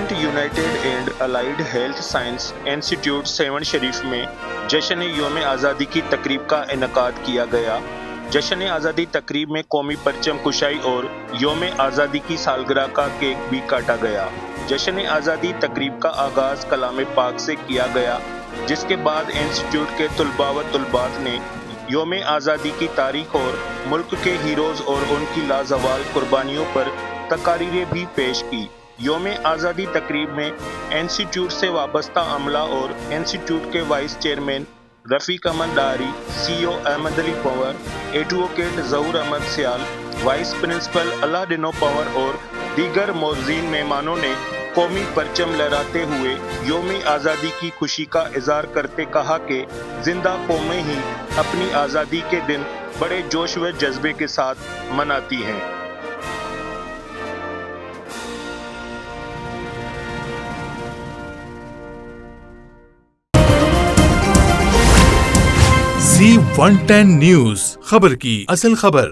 President united and allied health science institute Sehwan Sharif में जश्न यौम आज़ादी की तकरीब का इनेकाद किया गया। जश्न आज़ादी तकरीब में कौमी परचम कुशाई और यौम आज़ादी की सालगिरह का केक भी काटा गया। जश्न आज़ादी तकरीब का आगाज़ कलाम पाक से किया गया, जिसके बाद इंस्टीट्यूट के तुलबा व तुलबात ने यौम आज़ादी की तारीख और मुल्क के हीरोज़ और उनकी लाजवाल कुर्बानियों पर तकारीरें भी पेश की। यौम आज़ादी तकरीब में इंस्टीट्यूट से वाबस्ता अमला और इंस्टीट्यूट के वाइस चेयरमैन रफ़ीक अहमद डारी, CEO अहमद अली पंवर, एडवोकेट ज़हूर अहमद सियाल, वाइस प्रिंसिपल अलादीनो पंवर और दीगर मोअज़्ज़ीन मेहमानों ने कौमी परचम लहराते हुए यौम आज़ादी की खुशी का इज़हार करते कहा कि जिंदा कौमें ही अपनी आज़ादी के दिन बड़े जोश व जज्बे के साथ मनाती हैं। Z110 न्यूज़, खबर की असल खबर।